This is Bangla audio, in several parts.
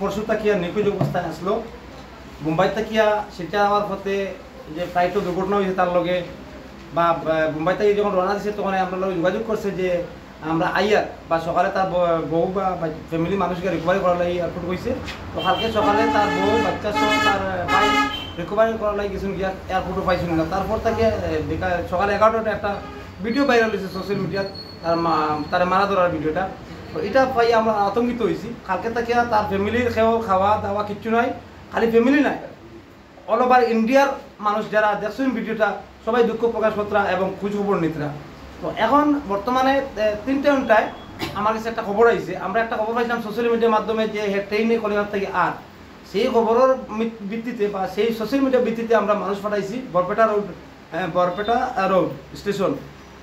পরশু তাকিয়া নিখোঁজ অবস্থায় আসলো মুম্বাই তাকিয়া সেটা আমার পথে যে ফ্লাইটও দুর্ঘটনা হয়েছে তার লগে বা মুম্বাই থেকে যখন রওনা দিয়েছে তখন আমরা লোক যোগাযোগ করছে যে আমরা আইয়ার বা সকালে তার বউ বা ফ্যামিলি মানুষকে রিকভারি করার লাগে এয়ারপোর্ট হয়েছে তো কালকে সকালে তার বউ বাচ্চা সহ তার ভাই রিকভারি করার লাগে গেছেন গিয়া এয়ারপোর্টও পাইছিল না তারপর তাকে সকালে 11টায় একটা ভিডিও ভাইরাল হয়েছে সোশ্যাল মিডিয়াত তার মারা ধরার ভিডিওটা তো এটা পাই আমরা আতঙ্কিত হয়েছি কালকে তাকে তার ফ্যামিলির খাওয়া দাওয়া কিচ্ছু নয় খালি ফ্যামিলি নাই অল ওভার ইন্ডিয়ার মানুষ যারা দেখছেন ভিডিওটা সবাই দুঃখ প্রকাশ করা এবং খোঁজখবর নিতরা তো এখন বর্তমানে 3টে ঘন্টায় আমার কাছে একটা খবর আইছে আমরা একটা খবর পাইছিলাম সোশ্যাল মিডিয়ার মাধ্যমে যে ট্রেনে কলিকাতা থেকে আর সেই খবরের ভিত্তিতে বা সেই সোশ্যাল মিডিয়ার ভিত্তিতে আমরা মানুষ পাঠাইছি বরপেটা রোড স্টেশন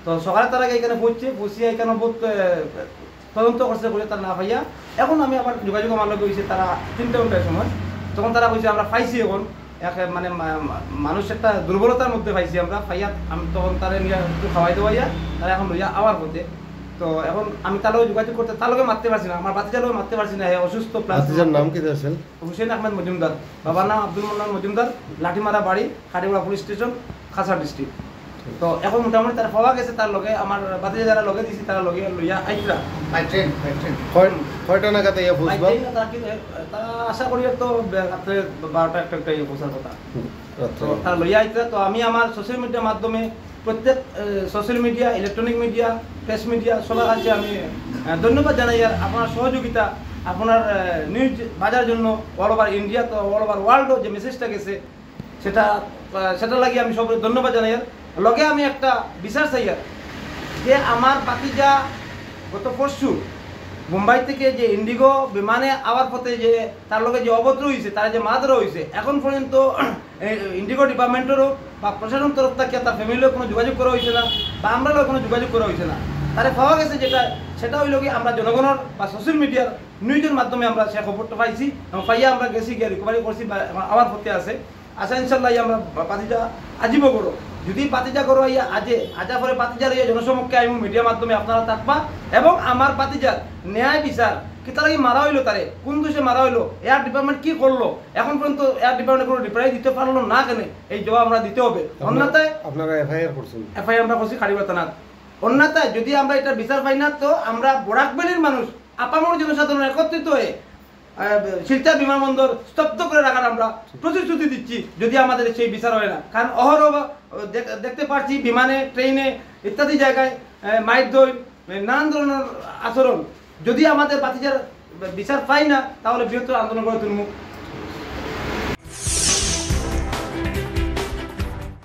তো সকালে তার আগে এখানে পৌঁছিয়ে এখানে বহুত তদন্ত করছে বলে তার না পাইয়া এখন আমি আবার যোগাযোগ আমার লগে হয়েছে তারা 3টে ঘন্টার সময় তখন তারা বলছে আমরা পাইছি এখন মানে মানুষ একটা দুর্বলতার মধ্যে পাইছি আমরা পাইয়া আমি তখন তারা নিয়ে একটু খাওয়াই দেওয়াইয়া তারা এখন লইয়া আবার পথে তো এখন আমি তার লগে যোগাযোগ করতে তার লগে মারতে পারছি না আমার বাতিজার লগে মারতে পারছি না অসুস্থ বাতিজার নাম কি আছেন হুসেন আহমেদ মজুমদার বাবার নাম আব্দুল মোল্লান মজুমদার লাঠিমারা বাড়ি খাটিমারা পুলিশ স্টেশন খাসার ডিস্ট্রিক্ট তো এখন মোটামুটি তারা পাওয়া গেছে তার লগে আমার বাতিজা যারা লগে দিছি তারা লগে লইয়া আইতরা বাই ট্রেন কয়টা নাগাদ ইয়া বুঝবা তারা আশা করি তো রাত্রে 12টা একটা পৌঁছার কথা তো তারা লইয়া আইতরা তো আমি আমার সোশ্যাল মিডিয়ার মাধ্যমে প্রত্যেক social media electronic media press media সবার কাছে আমি ধন্যবাদ জানাই আর আপনার সহযোগিতা আপনার নিউজ বাজার জন্য অল ওভার ইন্ডিয়া তো অল ওভার ওয়ার্ল্ডও যে মেসেজটা গেছে সেটা লাগিয়ে আমি সবাই ধন্যবাদ জানাই আর লগে আমি একটা বিচার চাই আর যে আমার বাতিজা গত পরশু মুম্বাই থেকে যে ইন্ডিগো বিমানে আওয়ার পথে যে তার লগে যে অভদ্র হয়েছে তারা যে মারা ধরা হয়েছে এখন পর্যন্ত ইন্ডিগো ডিপার্টমেন্টেরও বা প্রশাসন তরফ থেকে তার ফ্যামিলিও কোনো যোগাযোগ করা হয়েছে না বা আমরাও কোনো যোগাযোগ করা হয়েছে না তারা পাওয়া গেছে সেটা হইল কি আমরা জনগণের বা সোশ্যাল মিডিয়ার নিউজের মাধ্যমে আমরা সে খবরটা পাইছি এবং পাইয়া আমরা গেছি গিয়ে রিকভারি করছি বা আওয়ার পথে আছে আশা ইনশাল্লাহ আমরা বাতিজা আজিব করো যদি বাতিজা করো ইয়া আজা পরে বাতিজার ইয়ে জনসমক্ষে আমি মিডিয়ার মাধ্যমে আপনারা থাকবা এবং আমার বাতিজার ন্যায় বিচার কি তারা কি মারা হইলো তারে কোন দোষে মারা হইলো এয়ার ডিপার্টমেন্ট কি করলো এখন পর্যন্ত এয়ার ডিপার্টমেন্ট কোনো রিপ্লাই দিতে পারলো না কেন এই জবাব আমরা দিতে হবে অন্যথায় আপনারা এফআইআর করছেন এফআইআর আমরা করছি খাড়িবা থানাত অন্যথায় যদি আমরা এটা বিচার পাই না তো আমরা বরাকবেলির মানুষ আপামর জনসাধারণ একত্রিত হয়ে শিলচর বিমানবন্দর স্তব্ধ করে রাখার আমরা প্রতিশ্রুতি দিচ্ছি যদি আমাদের সেই বিচার হয় না কারণ অহরহ দেখতে পাচ্ছি বিমানে ট্রেনে ইত্যাদি জায়গায় মাইর দই নানান ধরনের আচরণ যদি আমাদের বাতিজার বিচার পাই না তাহলে বৃহত্তর আন্দোলন করে তুলব